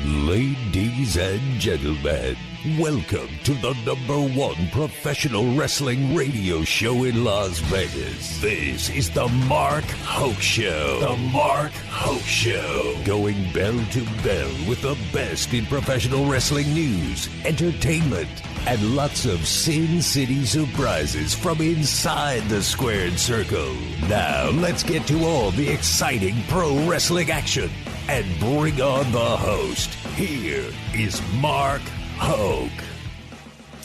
Ladies and gentlemen, welcome to the #1 professional wrestling radio show in Las Vegas. This is the Mark Hoke Show. The Mark Hoke Show. Going bell to bell with the best in professional wrestling news, entertainment, and lots of Sin City surprises from inside the squared circle. Now, let's get to all the exciting pro wrestling action and bring on the host. Here is Mark Hoke.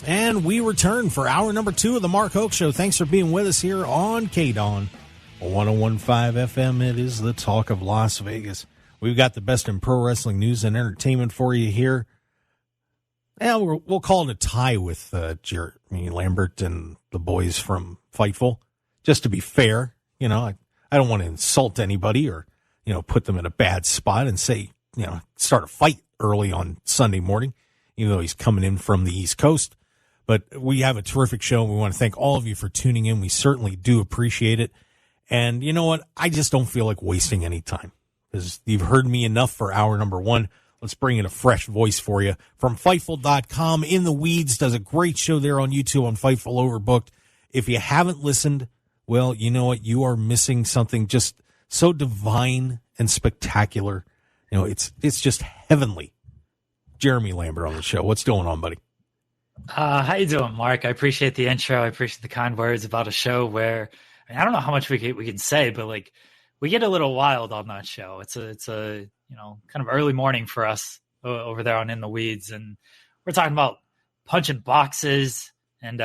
And we return for hour number 2 of the Mark Hoke Show. Thanks for being with us here on KDAWN 101.5 FM. It is the talk of Las Vegas. We've got the best in pro wrestling news and entertainment for you here. And we'll call it a tie with Jeremy Lambert and the boys from Fightful. Just to be fair, you know, I don't want to insult anybody or, you know, put them in a bad spot and say, you know, start a fight early on Sunday morning, even though he's coming in from the East Coast. But we have a terrific show, and we want to thank all of you for tuning in. We certainly do appreciate it. And you know what? I just don't feel like wasting any time because you've heard me enough for hour number 1. Let's bring in a fresh voice for you from Fightful.com. In the Weeds does a great show there on YouTube on Fightful Overbooked. If you haven't listened, well, you know what? You are missing something just so divine and spectacular. You know, it's just heavenly. Jeremy Lambert on the show. What's going on, buddy? How you doing, Mark? I appreciate the intro. I appreciate the kind words about a show where I don't know how much we can say, but like we get a little wild on that show. It's a you know, kind of early morning for us over there on In the Weeds, and we're talking about punching boxes and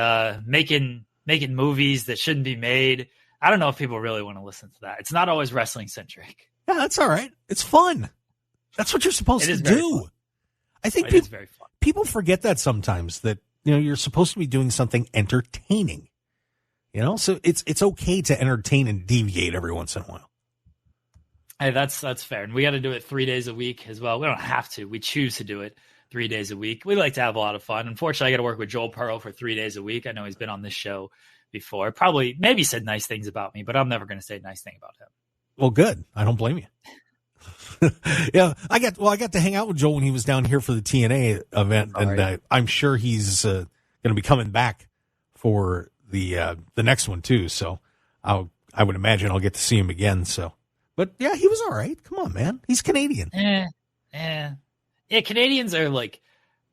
making movies that shouldn't be made. I don't know if people really want to listen to that. It's not always wrestling centric. Yeah, that's all right. It's fun. That's what you're supposed to do. Fun. I think it's very fun. People forget that sometimes, that, you know, you're supposed to be doing something entertaining. You know, so it's okay to entertain and deviate every once in a while. Hey, that's fair. And we got to do it 3 days a week as well. We don't have to. We choose to do it 3 days a week. We like to have a lot of fun. Unfortunately, I got to work with Joel Pearl for 3 days a week. I know he's been on this show before. Probably maybe said nice things about me, but I'm never going to say a nice thing about him. Well, good. I don't blame you. Yeah, I got to hang out with Joel when he was down here for the TNA event, and I'm sure he's going to be coming back for the next one too. So I would imagine I'll get to see him again. So, but yeah, he was all right. Come on, man, he's Canadian. Yeah. Canadians are like,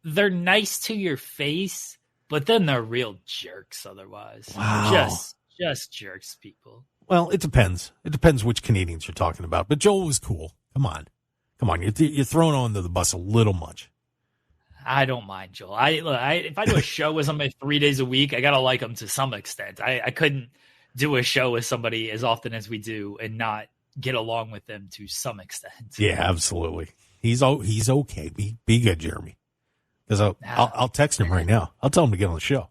they're nice to your face, but then they're real jerks otherwise. Wow. Just jerks, people. Well, it depends. It depends which Canadians you're talking about. But Joel was cool. Come on. You're throwing onto the bus a little much. I don't mind Joel. If I do a show with somebody 3 days a week, I gotta like them to some extent. I couldn't do a show with somebody as often as we do and not get along with them to some extent. Yeah, absolutely. He's okay. Be good, Jeremy. Because I'll text him right now. I'll tell him to get on the show.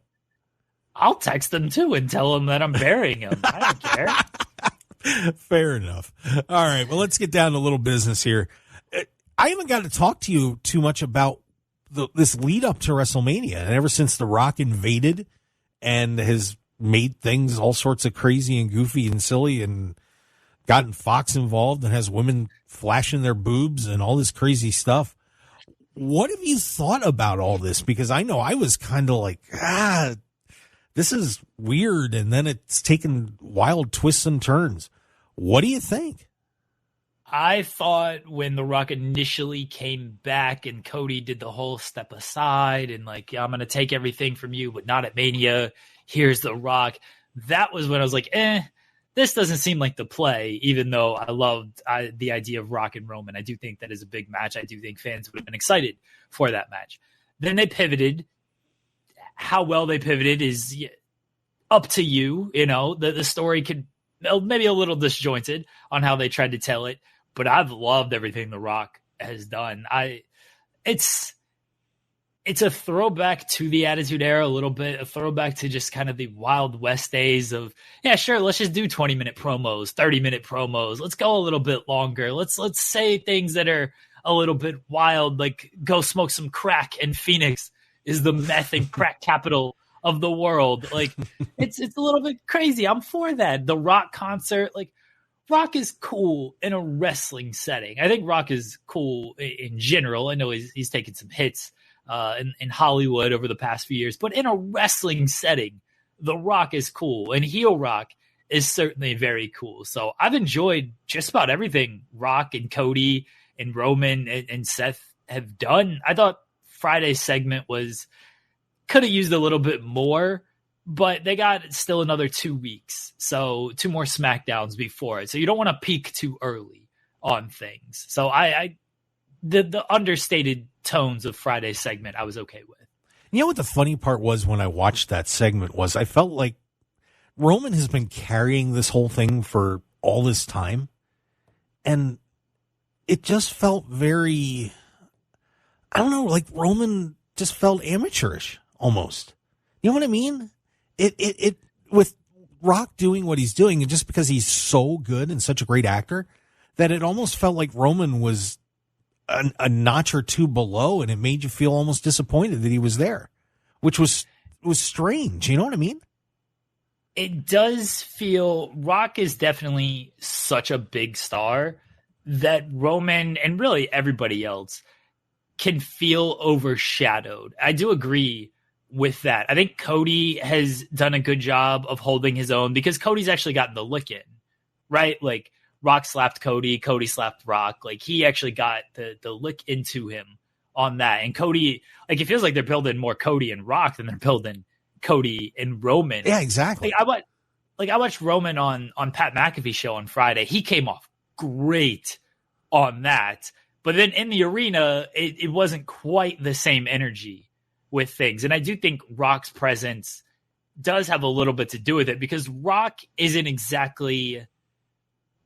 I'll text him too and tell him that I'm burying him. I don't care. Fair enough. All right. Well, let's get down to a little business here. I haven't got to talk to you too much about this lead up to WrestleMania. And ever since The Rock invaded and has made things all sorts of crazy and goofy and silly and gotten Fox involved and has women flashing their boobs and all this crazy stuff. What have you thought about all this? Because I know I was kind of like, this is weird, and then it's taken wild twists and turns. What do you think? I thought when The Rock initially came back and Cody did the whole step aside and like, I'm going to take everything from you, but not at Mania. Here's The Rock. That was when I was like, this doesn't seem like the play, even though I loved the idea of Rock and Roman. I do think that is a big match. I do think fans would have been excited for that match. Then they pivoted. How well they pivoted is up to you. You know, the story could maybe a little disjointed on how they tried to tell it, but I've loved everything The Rock has done. It's a throwback to the Attitude Era a little bit, a throwback to just kind of the Wild West days of, yeah, sure, let's just do 20-minute promos, 30-minute promos. Let's go a little bit longer. Let's say things that are a little bit wild, like go smoke some crack in Phoenix is the meth and crack capital of the world. Like it's a little bit crazy. I'm for that. The Rock concert, like Rock is cool in a wrestling setting. I think Rock is cool in general. I know he's taken some hits in Hollywood over the past few years, but in a wrestling setting, The Rock is cool, and heel Rock is certainly very cool. So I've enjoyed just about everything Rock and Cody and Roman and Seth have done. I thought Friday's segment could have used a little bit more, but they got still another 2 weeks. So 2 more SmackDowns before it. So you don't want to peak too early on things. So the understated tones of Friday's segment, I was okay with. You know what the funny part was when I watched that segment was I felt like Roman has been carrying this whole thing for all this time. And it just felt very, I don't know, like Roman just felt amateurish almost. You know what I mean? It with Rock doing what he's doing, and just because he's so good and such a great actor, that it almost felt like Roman was a notch or two below, and it made you feel almost disappointed that he was there, which was strange. You know what I mean? It does feel Rock is definitely such a big star that Roman and really everybody else can feel overshadowed. I do agree with that. I think Cody has done a good job of holding his own because Cody's actually gotten the lick in, right? Like Rock slapped Cody, Cody slapped Rock. Like he actually got the lick into him on that. And Cody, like it feels like they're building more Cody and Rock than they're building Cody and Roman. Yeah, exactly. I watched Roman on Pat McAfee's show on Friday. He came off great on that. But then in the arena, it wasn't quite the same energy with things. And I do think Rock's presence does have a little bit to do with it because Rock isn't exactly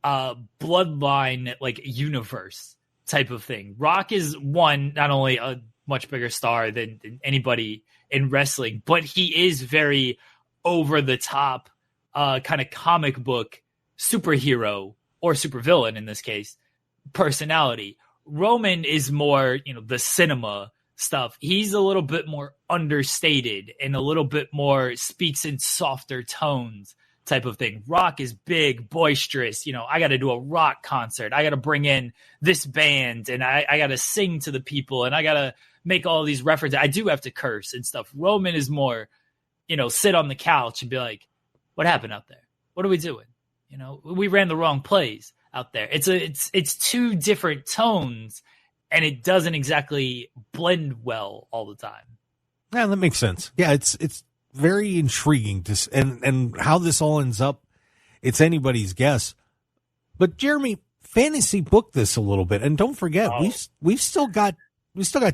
a bloodline like universe type of thing. Rock is not only a much bigger star than anybody in wrestling, but he is very over the top kind of comic book superhero or supervillain in this case personality. Roman is more, the cinema stuff. He's a little bit more understated and a little bit more speaks in softer tones type of thing. Rock is big, boisterous. I got to do a rock concert. I got to bring in this band and I got to sing to the people and I got to make all these references. I do have to curse and stuff. Roman is more, sit on the couch and be like, what happened out there? What are we doing? We ran the wrong plays out there. It's 2 different tones and it doesn't exactly blend well all the time. Yeah, that makes sense. Yeah, it's very intriguing and how this all ends up. It's anybody's guess. But Jeremy, fantasy book this a little bit, and don't forget we've still got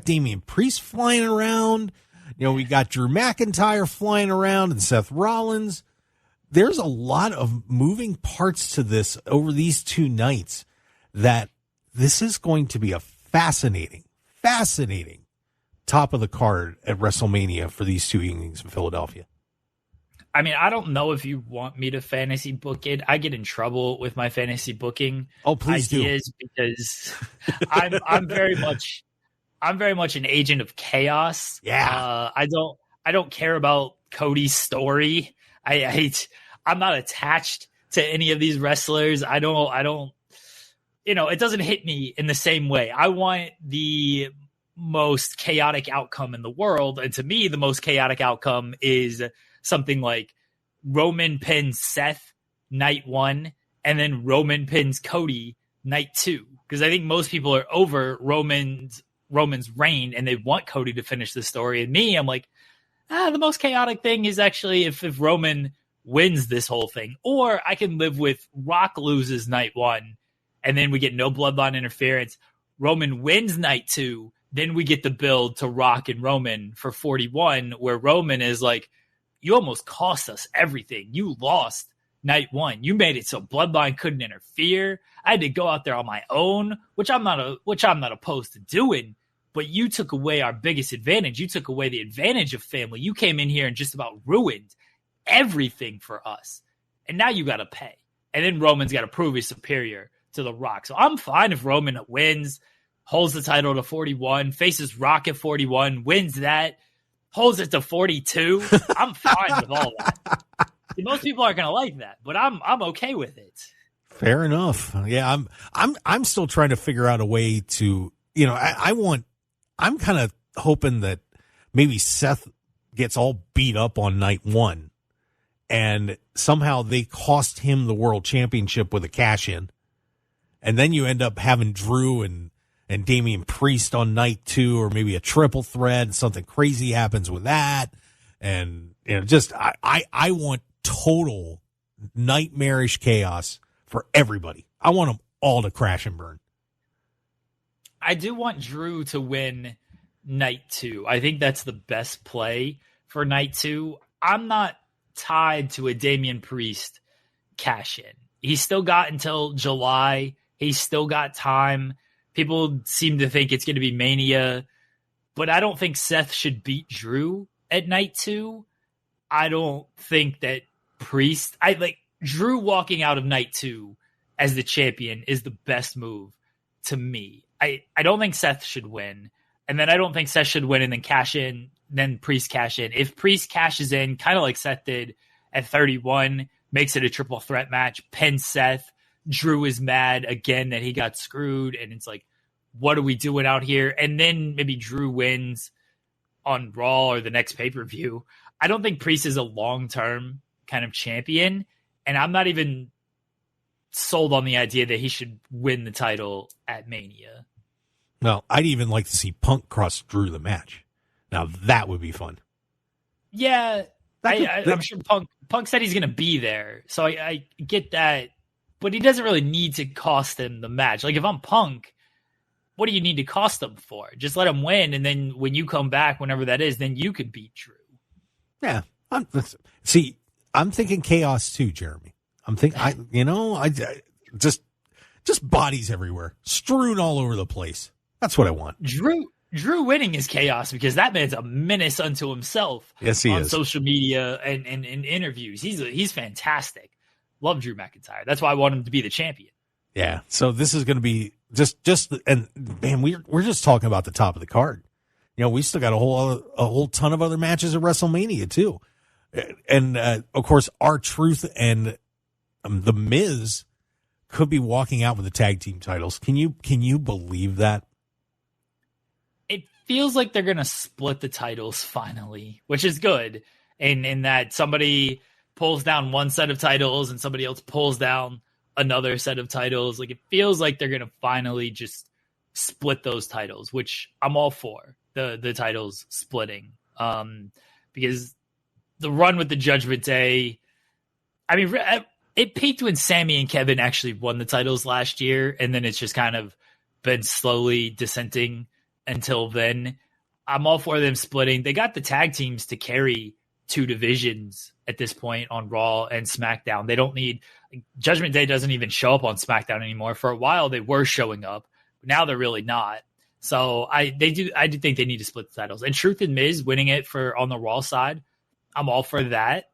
Damian Priest flying around. We got Drew McIntyre flying around and Seth Rollins. There's a lot of moving parts to this over these 2 nights that this is going to be a fascinating top of the card at WrestleMania for these 2 evenings in Philadelphia. I mean, I don't know if you want me to fantasy book it. I get in trouble with my fantasy booking ideas because I'm very much an agent of chaos. Yeah. I don't care about Cody's story. I'm not attached to any of these wrestlers. I don't, it doesn't hit me in the same way. I want the most chaotic outcome in the world. And to me, the most chaotic outcome is something like Roman pins Seth night 1 and then Roman pins Cody night 2. Because I think most people are over Roman's reign and they want Cody to finish the story. And me, I'm like, the most chaotic thing is actually if Roman wins this whole thing. Or I can live with Rock loses night 1 and then we get no bloodline interference. Roman wins night 2. Then we get the build to Rock and Roman for 41 where Roman is like, you almost cost us everything. You lost night 1. You made it so bloodline couldn't interfere. I had to go out there on my own, which I'm not opposed to doing. But you took away our biggest advantage. You took away the advantage of family. You came in here and just about ruined everything for us. And now you got to pay. And then Roman's got to prove he's superior to The Rock. So I'm fine if Roman wins, holds the title to 41, faces Rock at 41, wins that, holds it to 42. I'm fine with all that. See, most people aren't going to like that, but I'm okay with it. Fair enough. Yeah, I'm still trying to figure out a way to, I'm kind of hoping that maybe Seth gets all beat up on night one and somehow they cost him the world championship with a cash in. And then you end up having Drew and Damian Priest on night two, or maybe a triple threat, and something crazy happens with that. And, I want total nightmarish chaos for everybody. I want them all to crash and burn. I do want Drew to win night two. I think that's the best play for night two. I'm not tied to a Damian Priest cash in. He's still got until July. He's still got time. People seem to think it's going to be Mania, but I don't think Seth should beat Drew at night two. I don't think that Priest, Drew walking out of night two as the champion is the best move to me. I don't think Seth should win. And then I don't think Seth should win and then cash in, then Priest cash in. If Priest cashes in, kind of like Seth did at 31, makes it a triple threat match, pins Seth, Drew is mad again that he got screwed, and it's like, what are we doing out here? And then maybe Drew wins on Raw or the next pay-per-view. I don't think Priest is a long-term kind of champion, and I'm not even sold on the idea that he should win the title at Mania. Well, I'd even like to see Punk cross Drew the match. Now, that would be fun. Yeah, I'm sure Punk said he's going to be there, so I get that. But he doesn't really need to cost him the match. Like, if I'm Punk, what do you need to cost him for? Just let him win, and then when you come back, whenever that is, then you could beat Drew. Yeah. I'm thinking chaos too, Jeremy. Just bodies everywhere, strewn all over the place. That's what I want. Drew winning is chaos because that man's a menace unto himself. Yes, he on is. Social media and interviews. He's fantastic. Love Drew McIntyre. That's why I want him to be the champion. Yeah. So this is going to be and man, we're just talking about the top of the card. We still got a whole ton of other matches at WrestleMania too, and of course, R-Truth and The Miz could be walking out with the tag team titles. Can you believe that? It feels like they're going to split the titles finally, which is good. And in that somebody pulls down one set of titles and somebody else pulls down another set of titles. Like, it feels like they're going to finally just split those titles, which I'm all for, the titles splitting. Because the run with the Judgment Day, I mean, it peaked when Sammy and Kevin actually won the titles last year, and then it's just kind of been slowly descending until then. I'm all for them splitting. They got the tag teams to carry two divisions at this point on Raw and SmackDown. They don't need Judgment Day doesn't even show up on SmackDown anymore. For a while they were showing up, but now they're really not. So I do think they need to split the titles. And Truth and Miz winning it on the Raw side, I'm all for that.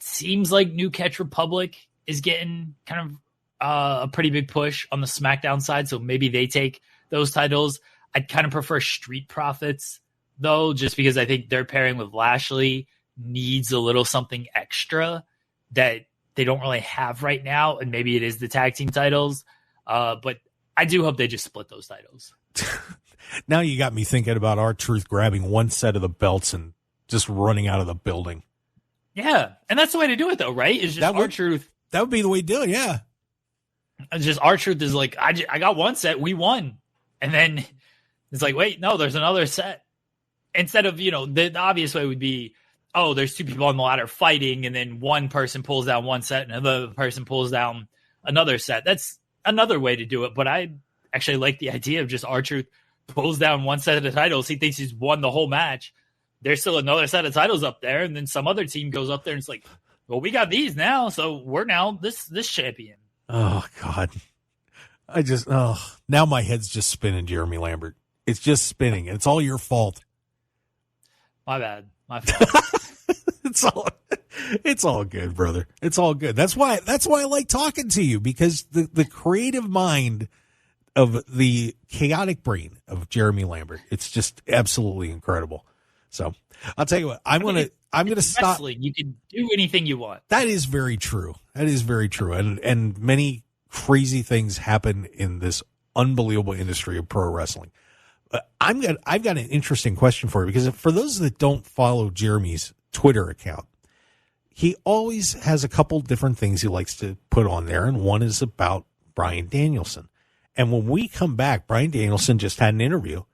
Seems like New Catch Republic is getting kind of a pretty big push on the SmackDown side, so maybe they take those titles. I'd kind of prefer Street Profits, though, just because I think their pairing with Lashley needs a little something extra that they don't really have right now, and maybe it is the tag team titles. But I do hope they just split those titles. Now you got me thinking about R-Truth grabbing one set of the belts and just running out of the building. Yeah. And that's the way to do it, though, right? It's just R-Truth. That would be the way to do it, yeah. Just R-Truth is like, I got one set, we won. And then it's like, wait, no, there's another set. Instead of, the obvious way would be, oh, there's two people on the ladder fighting, and then one person pulls down one set and another person pulls down another set. That's another way to do it. But I actually like the idea of just R-Truth pulls down one set of the titles. He thinks he's won the whole match. There's still another set of titles up there, and then some other team goes up there and it's like, well, we got these now, so we're now this champion. Oh, God. Now my head's just spinning, Jeremy Lambert. It's just spinning. It's all your fault. My bad. My fault. It's all good, brother. It's all good. That's why I like talking to you, because the creative mind of the chaotic brain of Jeremy Lambert, it's just absolutely incredible. So I'll tell you what, I'm going to stop. Wrestling, you can do anything you want. That is very true. And many crazy things happen in this unbelievable industry of pro wrestling. I've got an interesting question for you, because for those that don't follow Jeremy's Twitter account, he always has a couple different things he likes to put on there, and one is about Bryan Danielson. And when we come back, Bryan Danielson just had an interview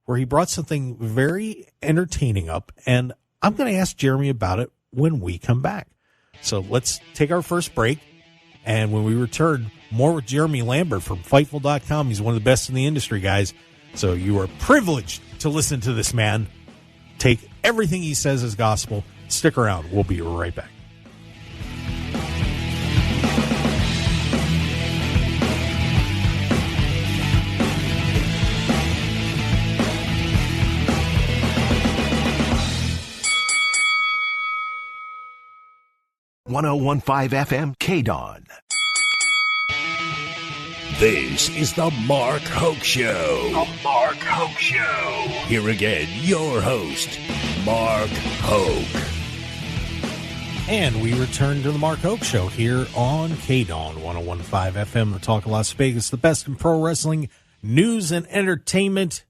where he brought something very entertaining up, and I'm going to ask Jeremy about it when we come back. So let's take our first break, and when we return, more with Jeremy Lambert from Fightful.com. He's one of the best in the industry, guys. So you are privileged to listen to this man. Take everything he says as gospel. Stick around. We'll be right back. .15 FM KDAWN. This is the Mark Hoke Show. The Mark Hoke Show. Here again, your host, Mark Hoke. And we return to the Mark Hoke Show here on KDAWN 101.5 FM, the Talk of Las Vegas, the best in pro wrestling news and entertainment,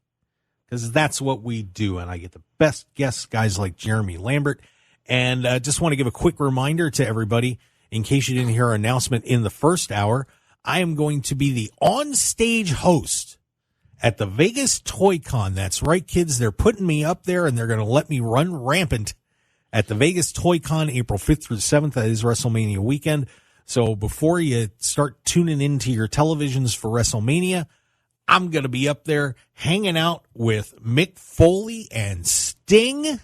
because that's what we do. And I get the best guests, guys like Jeremy Lambert. And just want to give a quick reminder to everybody, in case you didn't hear our announcement in the first hour, I am going to be the on-stage host at the Vegas Toy Con. That's right, kids. They're putting me up there, and they're going to let me run rampant at the Vegas Toy Con, April 5th through the 7th. That is WrestleMania weekend. So before you start tuning into your televisions for WrestleMania, I'm going to be up there hanging out with Mick Foley and Sting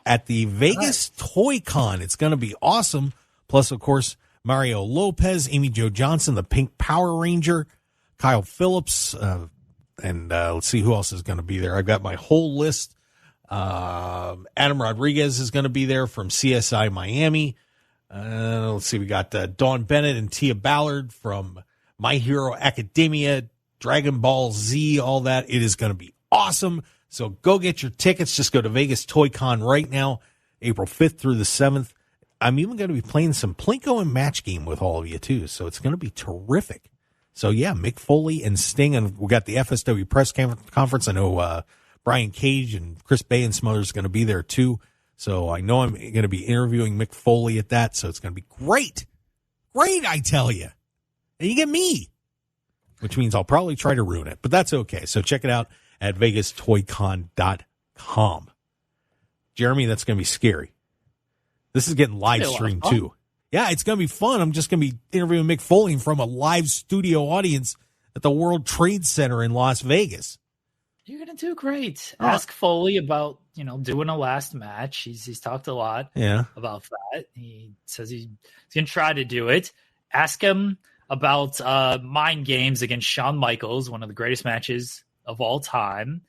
at the Vegas Toy Con. It's going to be awesome. Plus, of course, Mario Lopez, Amy Jo Johnson, the Pink Power Ranger, Kyle Phillips, and let's see who else is going to be there. I've got my whole list. Adam Rodriguez is going to be there from CSI Miami. Let's see, we got Dawn Bennett and Tia Ballard from My Hero Academia, Dragon Ball Z, all that. It is going to be awesome. So go get your tickets. Just go to Vegas Toy Con right now, April 5th through the 7th. I'm even going to be playing some Plinko and Match Game with all of you, too. So it's going to be terrific. So, yeah, Mick Foley and Sting. And we got the FSW press conference. I know Brian Cage and Chris Bay and some others are going to be there, too. So I know I'm going to be interviewing Mick Foley at that. So it's going to be great. Great, I tell you. And you get me, which means I'll probably try to ruin it. But that's okay. So check it out at VegasToyCon.com. Jeremy, that's going to be scary. This is getting live streamed, too. Yeah, it's going to be fun. I'm just going to be interviewing Mick Foley from a live studio audience at the World Trade Center in Las Vegas. You're going to do great. Ask Foley about, doing a last match. He's talked a lot about that. He says he's going to try to do it. Ask him about Mind Games against Shawn Michaels, one of the greatest matches of all time.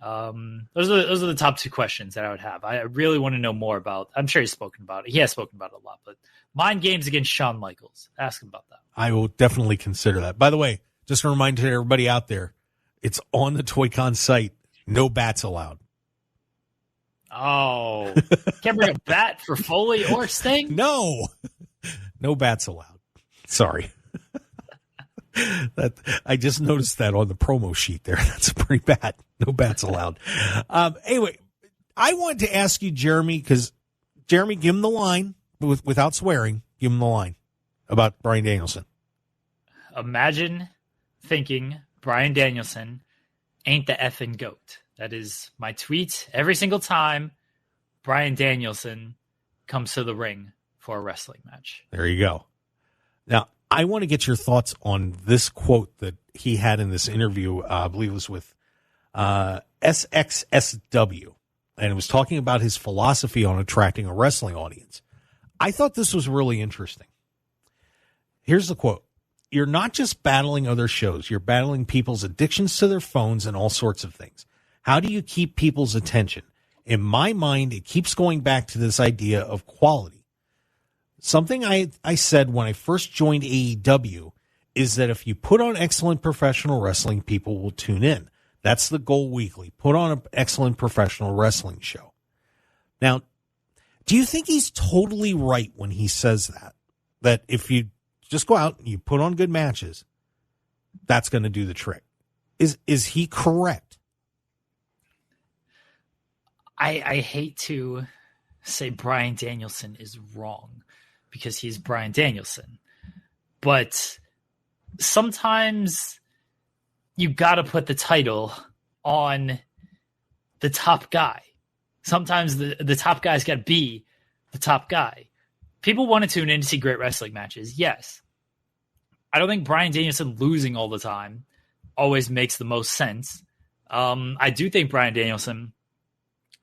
Those are the top two questions that I would have. I really want to know more about. I'm sure he's spoken about it. He has spoken about it a lot, but Mind Games against Shawn Michaels. Ask him about that. I will definitely consider that. By the way, just a reminder to everybody out there, it's on the Toy-Con site. No bats allowed. Oh, can't bring a bat for Foley or Sting? No bats allowed. Sorry. I just noticed that on the promo sheet there. That's pretty bad. No bats allowed. Anyway, I wanted to ask you, Jeremy, because Jeremy, give him the line without swearing. Give him the line about Bryan Danielson. Imagine thinking Bryan Danielson ain't the effing GOAT. That is my tweet every single time Bryan Danielson comes to the ring for a wrestling match. There you go. Now, I want to get your thoughts on this quote that he had in this interview. I believe it was with SXSW, and it was talking about his philosophy on attracting a wrestling audience. I thought this was really interesting. Here's the quote. You're not just battling other shows. You're battling people's addictions to their phones and all sorts of things. How do you keep people's attention? In my mind, it keeps going back to this idea of quality. Something I said when I first joined AEW is that if you put on excellent professional wrestling, people will tune in. That's the goal weekly. Put on an excellent professional wrestling show. Now, do you think he's totally right when he says that? That if you Just go out and you put on good matches. That's going to do the trick. Is he correct? I hate to say Bryan Danielson is wrong because he's Bryan Danielson. But sometimes you got to put the title on the top guy. Sometimes the top guy's got to be the top guy. People want to tune in to see great wrestling matches. Yes. I don't think Bryan Danielson losing all the time always makes the most sense. I do think Bryan Danielson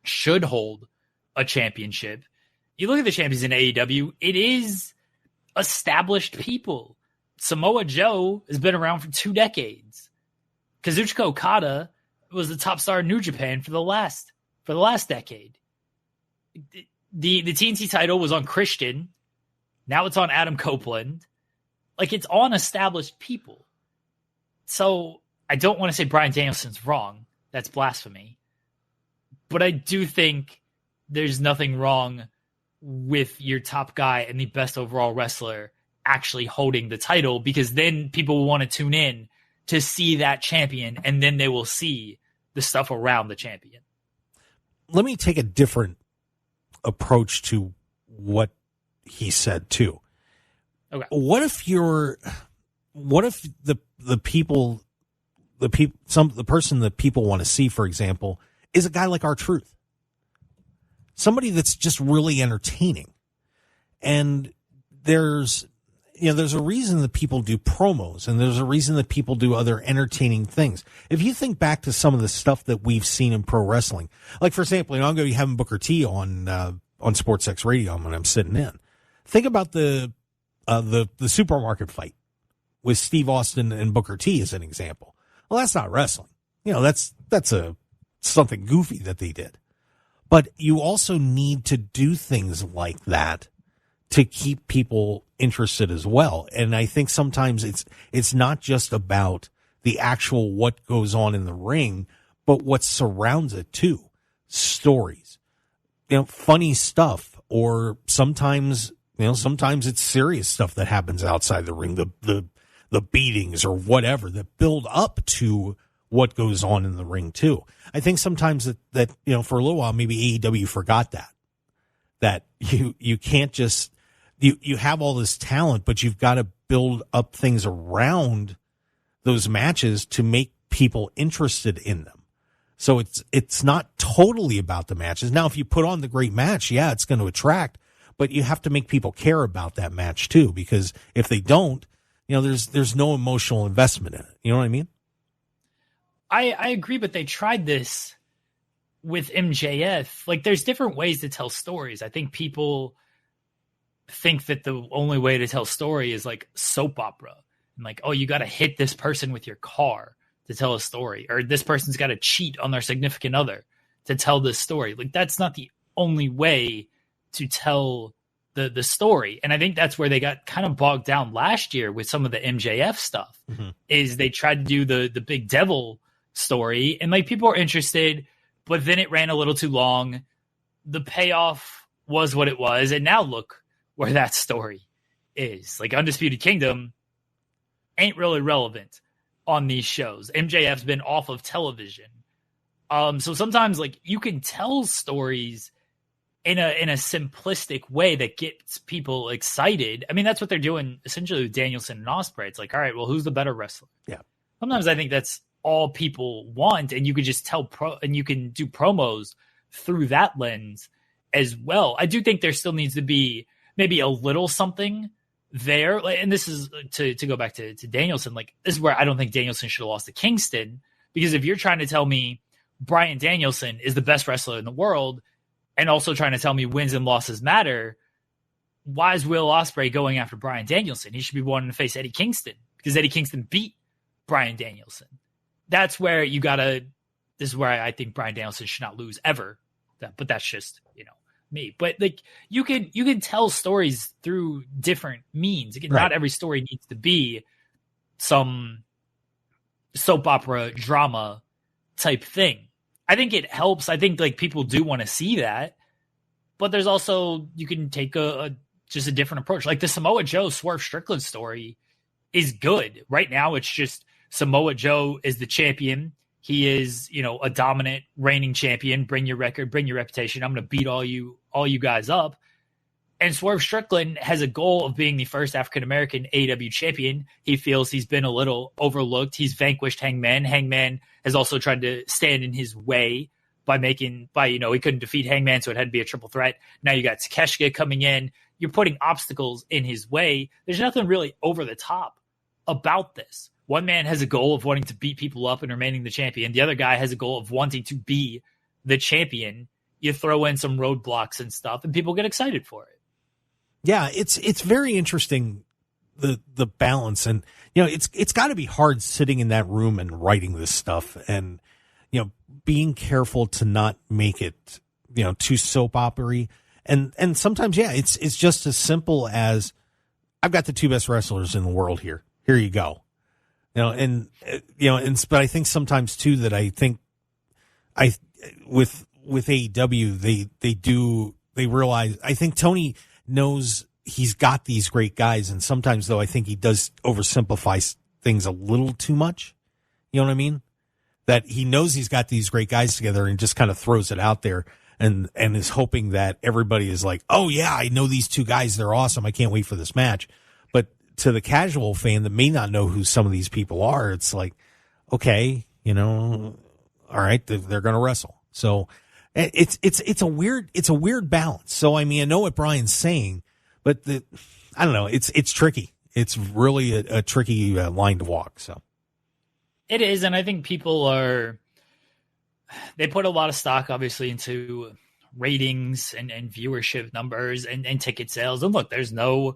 should hold a championship. You look at the champions in AEW, it is established people. Samoa Joe has been around for 2 decades. Kazuchika Okada was the top star in New Japan for the last decade. The TNT title was on Christian. Now it's on Adam Copeland. Like, it's on established people. So I don't want to say Bryan Danielson's wrong. That's blasphemy. But I do think there's nothing wrong with your top guy and the best overall wrestler actually holding the title, because then people will want to tune in to see that champion, and then they will see the stuff around the champion. Let me take a different approach to what he said too. Okay. What if the person that people want to see, for example, is a guy like R-Truth? Somebody that's just really entertaining. And there's a reason that people do promos, and there's a reason that people do other entertaining things. If you think back to some of the stuff that we've seen in pro wrestling, like, for example, I'm going to be having Booker T on SportsX Radio when I'm sitting in. Think about the supermarket fight with Steve Austin and Booker T as an example. Well, that's not wrestling. That's something goofy that they did. But you also need to do things like that to keep people interested as well. And I think sometimes it's not just about the actual what goes on in the ring, but what surrounds it too. Stories, funny stuff, or sometimes it's serious stuff that happens outside the ring, the beatings or whatever that build up to what goes on in the ring too. I think sometimes that for a little while, maybe AEW forgot that you can't just, you have all this talent, but you've got to build up things around those matches to make people interested in them. So it's not totally about the matches. Now, if you put on the great match, yeah, it's going to attract, but you have to make people care about that match too, because if they don't, there's no emotional investment in it. You know what I mean? I agree, but they tried this with MJF. Like, there's different ways to tell stories. I think people think that the only way to tell story is like soap opera. And like, oh, you got to hit this person with your car to tell a story, or this person's got to cheat on their significant other to tell this story. Like, that's not the only way to tell the story. And I think that's where they got kind of bogged down last year with some of the MJF stuff. Mm-hmm. Is they tried to do the big devil story, and like, people are interested, but then it ran a little too long. The payoff was what it was, and now look where that story is. Like, Undisputed Kingdom ain't really relevant on these shows. MJF's been off of television. So sometimes, like, you can tell stories in a simplistic way that gets people excited. I mean, that's what they're doing essentially with Danielson and Ospreay. It's like, all right, well, who's the better wrestler? Yeah. Sometimes I think that's all people want, and you could just and you can do promos through that lens as well. I do think there still needs to be maybe a little something there. And this is to go back to Danielson. Like, this is where I don't think Danielson should have lost to Kingston, because if you're trying to tell me Bryan Danielson is the best wrestler in the world, and also trying to tell me wins and losses matter, why is Will Ospreay going after Bryan Danielson? He should be wanting to face Eddie Kingston, because Eddie Kingston beat Bryan Danielson. That's where this is where I think Bryan Danielson should not lose ever. But that's just, me. But like, you can tell stories through different means. Again, right. Not every story needs to be some soap opera drama type thing. I think it helps. I think like people do want to see that, but there's also, you can take a just a different approach. Like the Samoa Joe Swerve Strickland story is good. Right now, it's just Samoa Joe is the champion. He is, a dominant reigning champion. Bring your record, bring your reputation. I'm going to beat all you guys up. And Swerve Strickland has a goal of being the first African-American AEW champion. He feels he's been a little overlooked. He's vanquished Hangman. Hangman has also tried to stand in his way by he couldn't defeat Hangman, so it had to be a triple threat. Now you got Takeshita coming in. You're putting obstacles in his way. There's nothing really over the top about this. One man has a goal of wanting to beat people up and remaining the champion. The other guy has a goal of wanting to be the champion. You throw in some roadblocks and stuff, and people get excited for it. Yeah, it's very interesting, the balance. And, it's got to be hard sitting in that room and writing this stuff and, being careful to not make it, too soap opera-y. And sometimes, it's just as simple as I've got the two best wrestlers in the world here. Here you go. But I think sometimes too that with AEW, they realize, I think Tony knows he's got these great guys. And sometimes though, I think he does oversimplify things a little too much. You know what I mean? That he knows he's got these great guys together and just kind of throws it out there and is hoping that everybody is like, oh yeah, I know these two guys. They're awesome. I can't wait for this match. But to the casual fan that may not know who some of these people are, it's like, okay, all right, they're going to wrestle. So it's a weird balance. So, I mean, I know what Brian's saying, but I don't know. It's tricky. It's really a tricky line to walk. So it is. And I think people they put a lot of stock obviously into ratings and viewership numbers and ticket sales. And look, there's no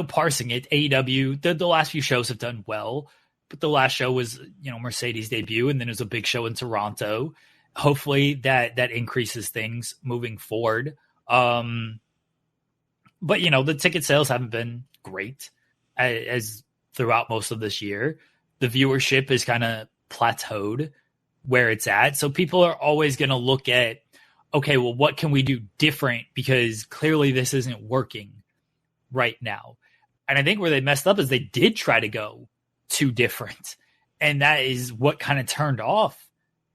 parsing it. AEW, the last few shows have done well, but the last show was, Mercedes' debut, and then it was a big show in Toronto. Hopefully that increases things moving forward. But the ticket sales haven't been great as throughout most of this year. The viewership is kind of plateaued where it's at. So people are always going to look at, okay, well, what can we do different? Because clearly this isn't working right now. And I think where they messed up is they did try to go too different. And that is what kind of turned off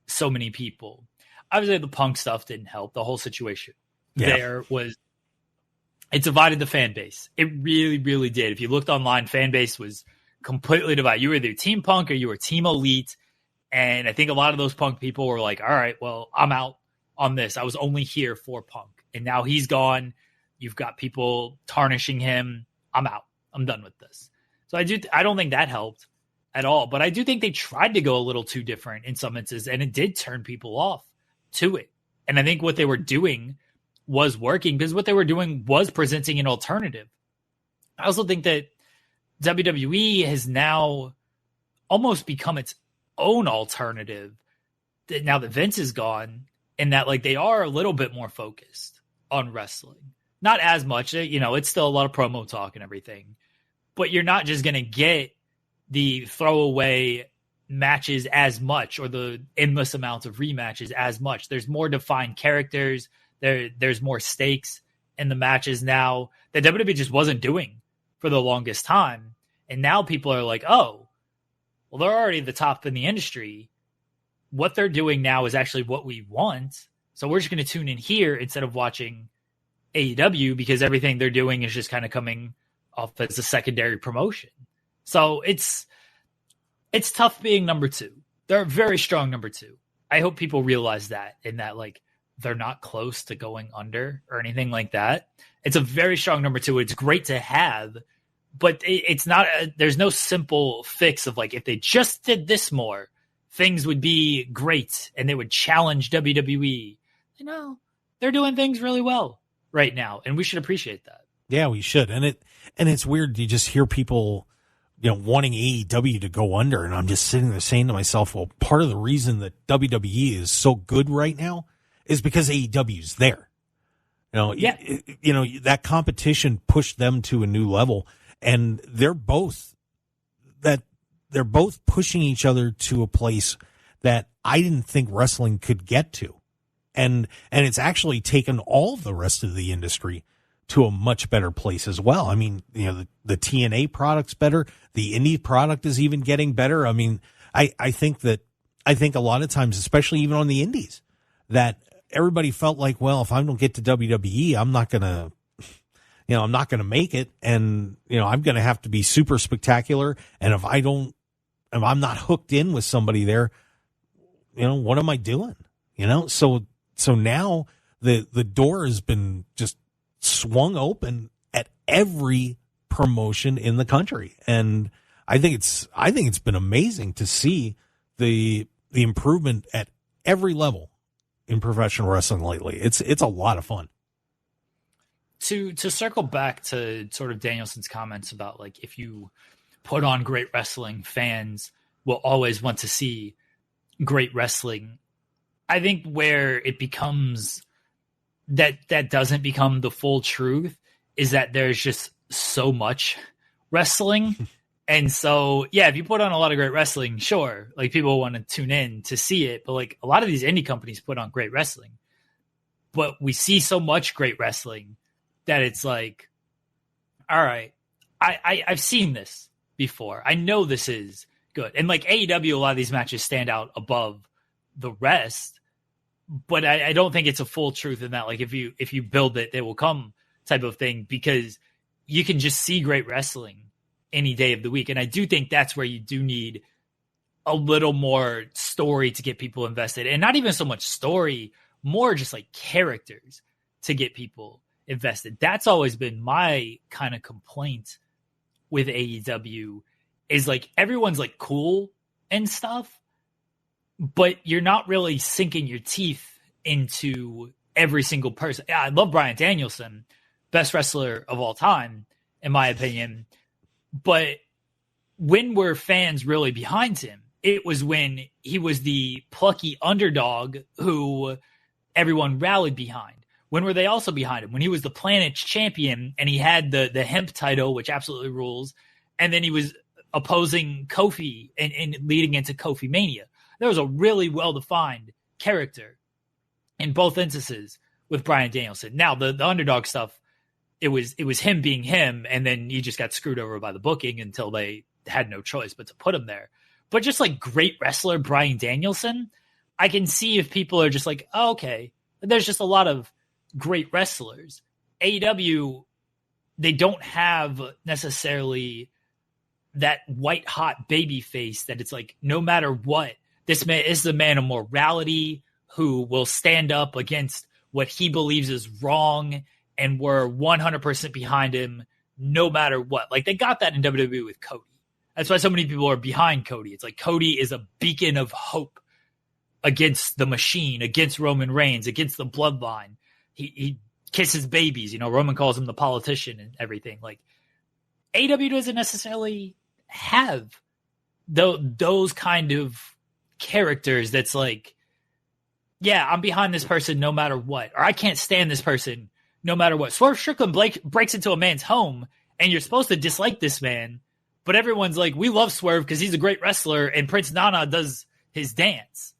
so many people. Obviously the Punk stuff didn't help. The whole situation it divided the fan base. It really, really did. If you looked online, fan base was completely divided. You were either Team Punk or you were Team Elite. And I think a lot of those Punk people were like, all right, well, I'm out on this. I was only here for Punk. And now he's gone. You've got people tarnishing him. I'm out. I'm done with this. So I don't think that helped at all. But I do think they tried to go a little too different in some instances, and it did turn people off to it. And I think what they were doing was working because what they were doing was presenting an alternative. I also think that WWE has now almost become its own alternative now that Vince is gone, and that they are a little bit more focused on wrestling. Not as much, it's still a lot of promo talk and everything, but you're not just going to get the throwaway matches as much or the endless amounts of rematches as much. There's more defined characters. There's more stakes in the matches now that WWE just wasn't doing for the longest time. And now people are like, oh, well, they're already the top in the industry. What they're doing now is actually what we want. So we're just going to tune in here instead of watching AEW because everything they're doing is just kind of coming off as a secondary promotion. So it's tough being number two. They're a very strong number two. I hope people realize that and that they're not close to going under or anything like that. It's a very strong number two. It's great to have, but it's not, there's no simple fix of if they just did this more, things would be great and they would challenge WWE. They're doing things really well right now, and we should appreciate that. Yeah, we should. And it's weird. You just hear people, wanting AEW to go under, and I'm just sitting there saying to myself, well, part of the reason that WWE is so good right now is because AEW is there. That competition pushed them to a new level, and they're both pushing each other to a place that I didn't think wrestling could get to. And it's actually taken all of the rest of the industry to a much better place as well. I mean, you know, the TNA product's better. The indie product is even getting better. I mean, I think a lot of times, especially even on the indies, that everybody felt like, well, if I don't get to WWE, I'm not going to make it. And, you know, I'm going to have to be super spectacular. And if I'm not hooked in with somebody there, you know, what am I doing? You know, so now the door has been just swung open at every promotion in the country. And I think it's been amazing to see the improvement at every level in professional wrestling lately. It's a lot of fun. To circle back to sort of Danielson's comments about, like, if you put on great wrestling, fans will always want to see great wrestling. I think where it becomes that doesn't become the full truth is that there's just so much wrestling. And so, yeah, if you put on a lot of great wrestling, sure, like, people want to tune in to see it. But, like, a lot of these indie companies put on great wrestling, but we see so much great wrestling that it's like, all right, I've seen this before. I know this is good. And, like, AEW, a lot of these matches stand out above the rest, but I don't think it's a full truth in that, like, if you build it, they will come type of thing, because you can just see great wrestling any day of the week. And I do think that's where you do need a little more story to get people invested, and not even so much story, more just like characters to get people invested. That's always been my kind of complaint with AEW, is like, everyone's like cool and stuff, but you're not really sinking your teeth into every single person. Yeah, I love Bryan Danielson, best wrestler of all time, in my opinion. But when were fans really behind him? It was when he was the plucky underdog who everyone rallied behind. When were they also behind him? When he was the Planet's champion and he had the hemp title, which absolutely rules. And then he was opposing Kofi and leading into Kofi Mania. There was a really well-defined character in both instances with Bryan Danielson. Now, the underdog stuff, it was him being him, and then he just got screwed over by the booking until they had no choice but to put him there. But just like great wrestler Bryan Danielson, I can see if people are just like, oh, okay, there's just a lot of great wrestlers. AEW, they don't have necessarily that white hot baby face that it's like, no matter what, this man is the man of morality who will stand up against what he believes is wrong, and we're 100% behind him no matter what. Like, they got that in WWE with Cody. That's why so many people are behind Cody. It's like, Cody is a beacon of hope against the machine, against Roman Reigns, against the bloodline. He kisses babies. You know, Roman calls him the politician and everything. Like, AEW doesn't necessarily have those kind of characters that's like, yeah, I'm behind this person no matter what, or I can't stand this person no matter what. Swerve Strickland breaks into a man's home, and you're supposed to dislike this man, but everyone's like, we love Swerve because he's a great wrestler, and Prince Nana does his dance.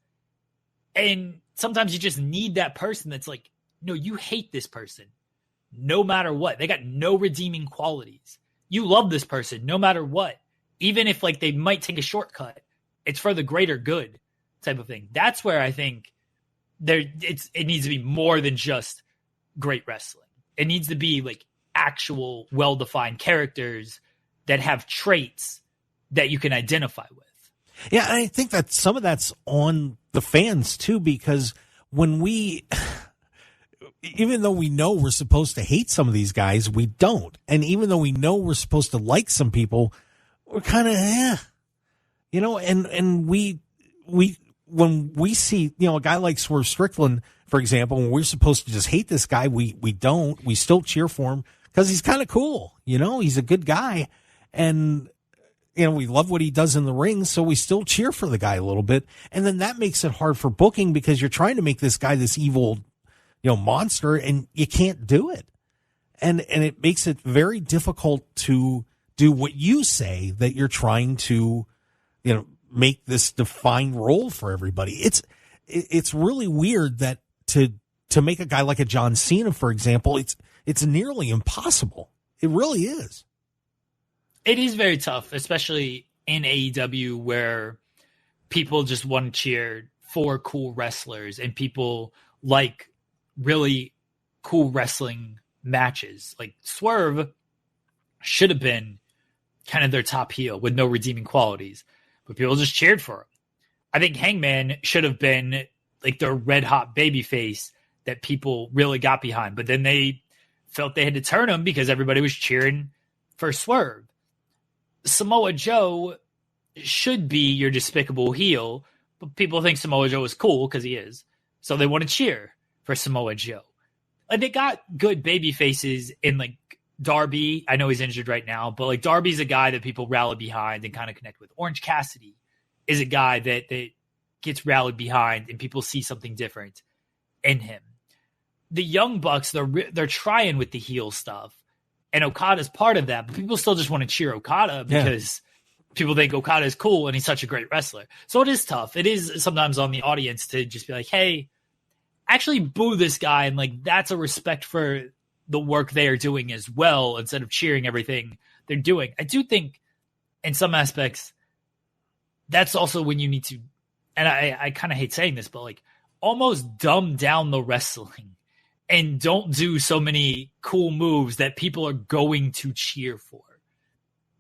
And sometimes you just need that person that's like, no, you hate this person no matter what. They got no redeeming qualities. You love this person no matter what. Even if, like, they might take a shortcut, it's for the greater good type of thing. That's where I think it needs to be more than just great wrestling. It needs to be like actual well-defined characters that have traits that you can identify with. Yeah, and I think that some of that's on the fans too, because when even though we know we're supposed to hate some of these guys, we don't. And even though we know we're supposed to like some people, we're kind of, and we when we see, a guy like Swerve Strickland, for example, when we're supposed to just hate this guy, we don't. We still cheer for him because he's kind of cool. He's a good guy. And, we love what he does in the ring, so we still cheer for the guy a little bit. And then that makes it hard for booking because you're trying to make this guy this evil, monster, and you can't do it. And it makes it very difficult to do what you say, that you're trying to, make this defined role for everybody. It's really weird that to make a guy like a John Cena, for example, it's nearly impossible. It really is. It is very tough, especially in AEW where people just want to cheer for cool wrestlers and people like really cool wrestling matches. Like Swerve should have been kind of their top heel with no redeeming qualities, but people just cheered for him. I think Hangman should have been like their red hot babyface that people really got behind, but then they felt they had to turn him because everybody was cheering for Swerve. Samoa Joe should be your despicable heel, but people think Samoa Joe is cool because he is. So they want to cheer for Samoa Joe. And they got good baby faces in like Darby. I know he's injured right now, but like Darby's a guy that people rally behind and kind of connect with. Orange Cassidy is a guy that gets rallied behind and people see something different in him. The Young Bucks, they're trying with the heel stuff, and Okada's part of that, but people still just want to cheer Okada because people think Okada is cool and he's such a great wrestler. So it is tough. It is sometimes on the audience to just be like, hey, actually boo this guy, and like that's a respect for the work they are doing as well instead of cheering everything they're doing. I do think in some aspects that's also when you need to, and I kind of hate saying this, but like almost dumb down the wrestling and don't do so many cool moves that people are going to cheer for.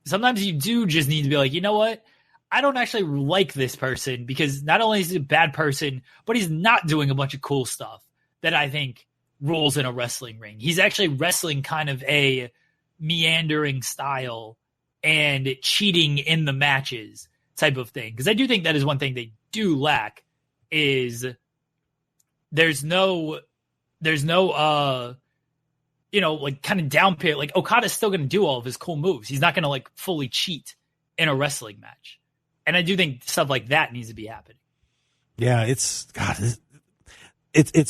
Sometimes you do just need to be like, you know what? I don't actually like this person because not only is he a bad person, but he's not doing a bunch of cool stuff that I think rules in a wrestling ring. He's actually wrestling kind of a meandering style and cheating in the matches type of thing. Because I do think that is one thing they do lack is there's no like kind of down period. Like Okada's still going to do all of his cool moves. He's not going to like fully cheat in a wrestling match. And I do think stuff like that needs to be happening. Yeah, it's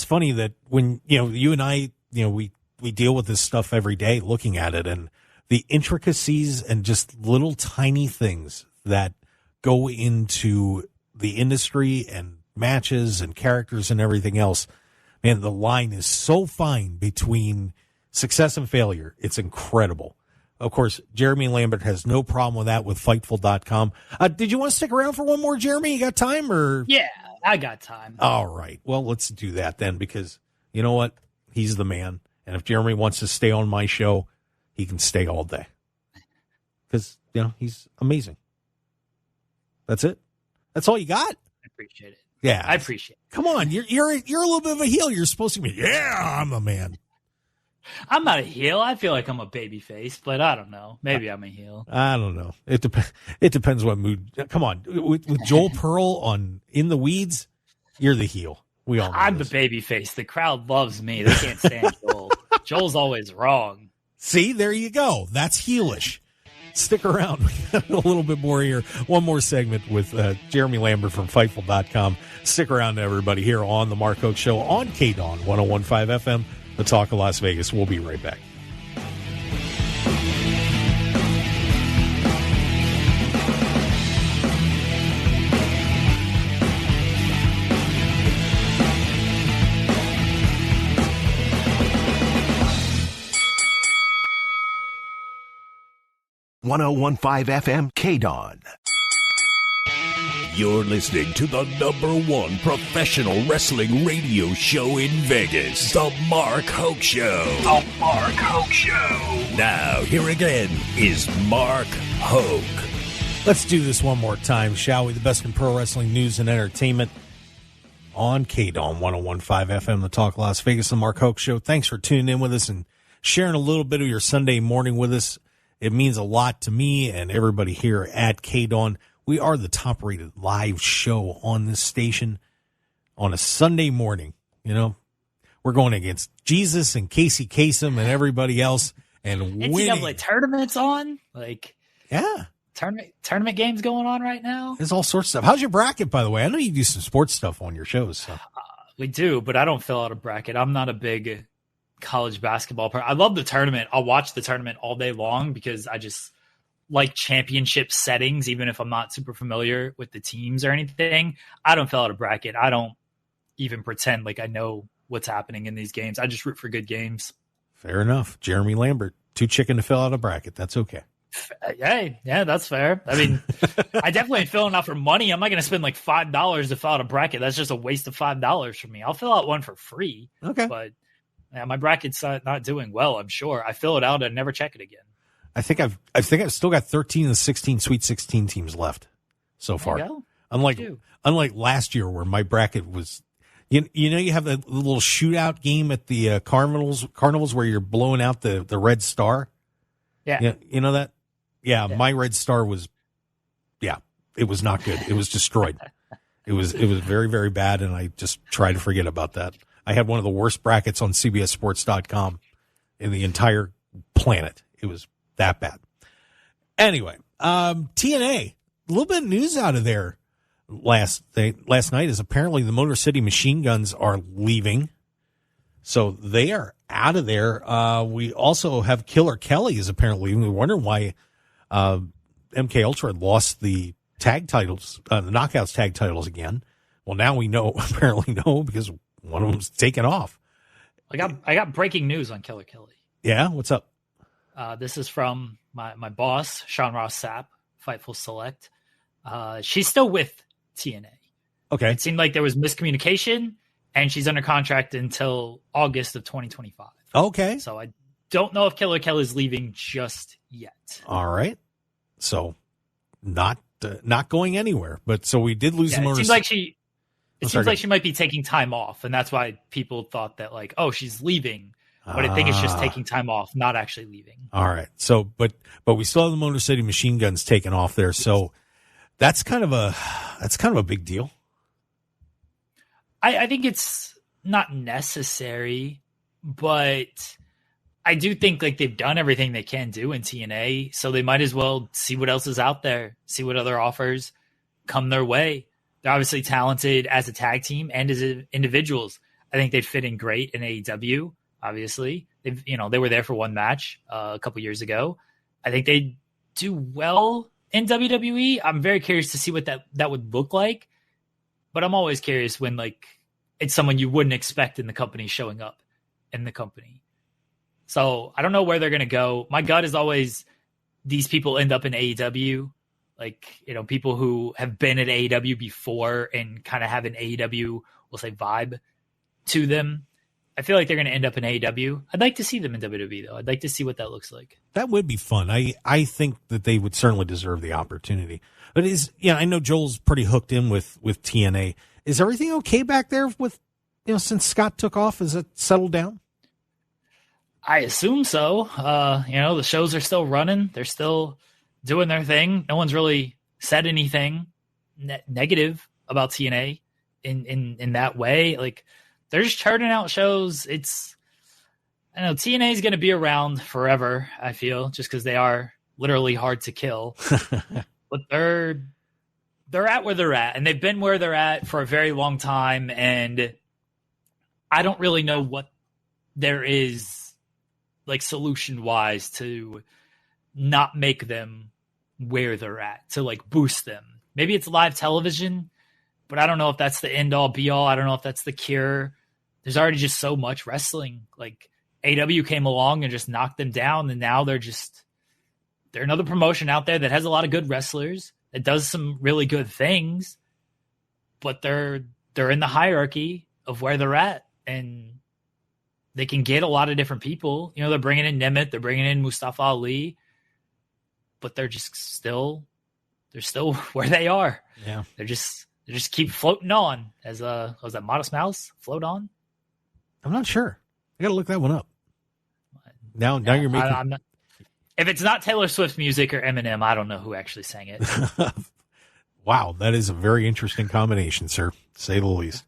funny that when, you and I, we deal with this stuff every day looking at it, and the intricacies and just little tiny things that go into the industry and matches and characters and everything else. Man, the line is so fine between success and failure. It's incredible. Of course, Jeremy Lambert has no problem with that with Fightful.com. Did you want to stick around for one more, Jeremy? You got time? Or Yeah, I got time. All right. Well, let's do that then, because you know what? He's the man. And if Jeremy wants to stay on my show, he can stay all day. Because, he's amazing. That's it. That's all you got? I appreciate it. Yeah. I appreciate it. Come on. You're a little bit of a heel. You're supposed to be, I'm a man. I'm not a heel. I feel like I'm a baby face, but I don't know. Maybe I'm a heel. I don't know. It depends what mood. Come on. With Joel Pearl on In the Weeds, you're the heel. We all know I'm this. the baby face. The crowd loves me. They can't stand Joel. Joel's always wrong. See, there you go. That's heelish. Stick around. We got a little bit more here. One more segment with Jeremy Lambert from Fightful.com. Stick around, everybody, here on the Mark Hoke Show on KDAWN 101.5 FM, the Talk of Las Vegas. We'll be right back. FM KDAWN. You're listening to the #1 professional wrestling radio show in Vegas, The Mark Hoke Show. The Mark Hoke Show. Now, here again is Mark Hoke. Let's do this one more time, shall we? The best in pro wrestling news and entertainment on KDAWN 101.5 FM, the Talk Las Vegas, The Mark Hoke Show. Thanks for tuning in with us and sharing a little bit of your Sunday morning with us. It means a lot to me and everybody here at KDAWN. We are the top-rated live show on this station on a Sunday morning. We're going against Jesus and Casey Kasem and everybody else and winning. NCAA tournaments on? Yeah. Tournament games going on right now? There's all sorts of stuff. How's your bracket, by the way? I know you do some sports stuff on your shows. So. We do, but I don't fill out a bracket. I'm not a big college basketball player. I love the tournament. I'll watch the tournament all day long because I just like championship settings, even if I'm not super familiar with the teams or anything. I don't fill out a bracket. I don't even pretend like I know what's happening in these games. I just root for good games. Fair enough. Jeremy Lambert, too chicken to fill out a bracket. That's okay. Hey, yeah, that's fair. I mean, I definitely ain't filling out for money. I'm not going to spend like $5 to fill out a bracket. That's just a waste of $5 for me. I'll fill out one for free. Okay. But yeah, my bracket's not doing well, I'm sure. I fill it out and never check it again. I think I've still got 13 of the 16 Sweet 16 teams left so far. Unlike last year where my bracket was, you know, you have a little shootout game at the carnivals where you're blowing out the red star. Yeah. You know that? Yeah, my red star was, it was not good. It was destroyed. It was very, very bad, and I just tried to forget about that. I had one of the worst brackets on CBSSports.com in the entire planet. It was that bad. Anyway, TNA, a little bit of news out of there last night is apparently the Motor City Machine Guns are leaving. So they are out of there. We also have Killer Kelly is apparently, we wonder why MK Ultra lost the tag titles, the Knockouts tag titles again. Well, now we apparently know, because one of them's taken off. I got breaking news on Killer Kelly. Yeah, what's up? This is from my boss, Sean Ross Sapp, Fightful Select. She's still with TNA. Okay. It seemed like there was miscommunication, and she's under contract until August of 2025. Okay. So I don't know if Killer Kelly's leaving just yet. All right. So not going anywhere. But so we did lose the Motor. It seems like she might be taking time off, and that's why people thought that, like, oh, she's leaving. But I think it's just taking time off, not actually leaving. All right. So, but we still have the Motor City Machine Guns taken off there. So that's kind of a big deal. I think it's not necessary, but I do think like they've done everything they can do in TNA, so they might as well see what else is out there, see what other offers come their way. They're obviously talented as a tag team and as individuals. I think they'd fit in great in AEW. Obviously, they were there for one match a couple years ago. I think they do well in WWE. I'm very curious to see what that would look like. But I'm always curious when like it's someone you wouldn't expect in the company showing up in the company. So I don't know where they're going to go. My gut is always these people end up in AEW. Like, people who have been at AEW before and kind of have an AEW, we'll say, vibe to them. I feel like they're going to end up in AEW. I'd like to see them in WWE, though. I'd like to see what that looks like. That would be fun. I think that they would certainly deserve the opportunity. But I know Joel's pretty hooked in with TNA. Is everything okay back there with, since Scott took off? Is it settled down? I assume so. The shows are still running. They're still doing their thing. No one's really said anything negative about TNA in that way. Like, they're just churning out shows. I know TNA is going to be around forever, I feel, just because they are literally hard to kill. But they're at where they're at, and they've been where they're at for a very long time, and I don't really know what there is, like, solution-wise to not make them where they're at, to, like, boost them. Maybe it's live television, but I don't know if that's the end-all, be-all. I don't know if that's the cure. There's already just so much wrestling. Like, AEW came along and just knocked them down, and now they're another promotion out there that has a lot of good wrestlers, that does some really good things, but they're in the hierarchy of where they're at, and they can get a lot of different people. They're bringing in Nemeth, they're bringing in Mustafa Ali, but they're still where they are. Yeah, they just keep floating on. As was that Modest Mouse float on? I'm not sure. I got to look that one up. Now you're making. I'm not. If it's not Taylor Swift music or Eminem, I don't know who actually sang it. Wow, that is a very interesting combination, sir, to say the least.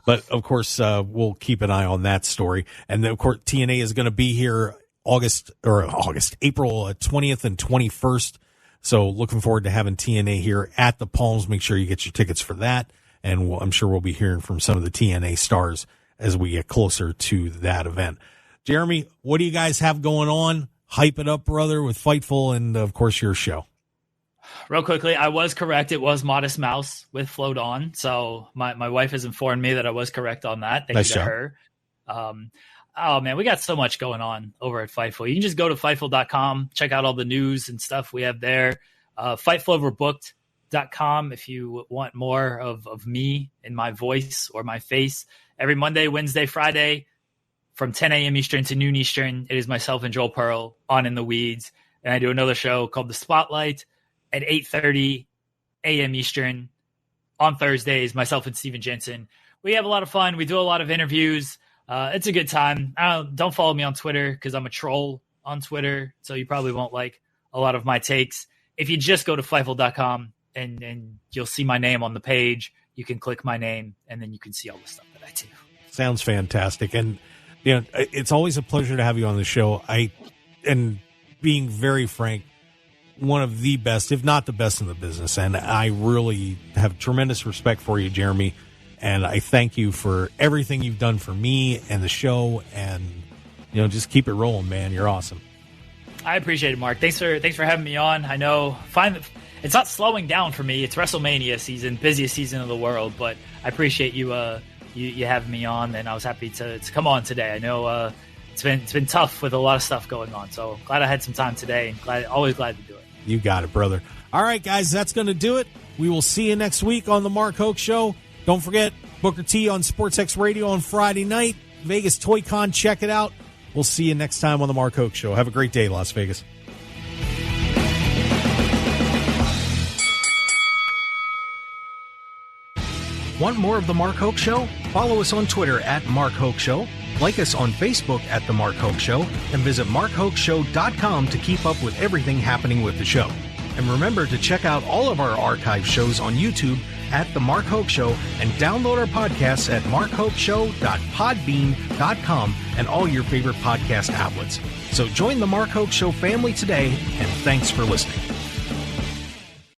But of course, we'll keep an eye on that story. And then, of course, TNA is going to be here April 20th and 21st. So looking forward to having TNA here at the Palms. Make sure you get your tickets for that. And I'm sure we'll be hearing from some of the TNA stars as we get closer to that event. Jeremy, what do you guys have going on? Hype it up, brother, with Fightful and, of course, your show. Real quickly, I was correct. It was Modest Mouse with Float On. So my wife has informed me that I was correct on that. Thank you to her. Oh, man, we got so much going on over at Fightful. You can just go to Fightful.com, check out all the news and stuff we have there. Fightfuloverbooked.com if you want more of me and my voice or my face. Every Monday, Wednesday, Friday, from 10 a.m. Eastern to noon Eastern, it is myself and Joel Pearl on In the Weeds. And I do another show called The Spotlight at 8:30 a.m. Eastern on Thursdays, myself and Steven Jensen. We have a lot of fun. We do a lot of interviews. It's a good time. Don't follow me on Twitter because I'm a troll on Twitter, so you probably won't like a lot of my takes. If you just go to Fightful.com and you'll see my name on the page, you can click my name, and then you can see all the stuff that I do. Sounds fantastic. And it's always a pleasure to have you on the show. And being very frank, one of the best, if not the best in the business. And I really have tremendous respect for you, Jeremy. And I thank you for everything you've done for me and the show. And, just keep it rolling, man. You're awesome. I appreciate it, Mark. Thanks for having me on. I know it's not slowing down for me. It's WrestleMania season, busiest season of the world. But I appreciate you having me on, and I was happy to come on today. I know it's been tough with a lot of stuff going on, so glad I had some time today, and always glad to do it. You got it, brother. All right, guys, that's going to do it. We will see you next week on the Mark Hoke Show. Don't forget, Booker T on SportsX Radio on Friday night. Vegas Toy Con, check it out. We'll see you next time on the Mark Hoke Show. Have a great day, Las Vegas. Want more of the Mark Hoke Show? Follow us on Twitter at Mark Hoke Show. Like us on Facebook at The Mark Hoke Show. And visit markhokeshow.com to keep up with everything happening with the show. And remember to check out all of our archive shows on YouTube at The Mark Hoke Show and download our podcasts at markhokeshow.podbean.com and all your favorite podcast outlets. So join the Mark Hoke Show family today, and thanks for listening.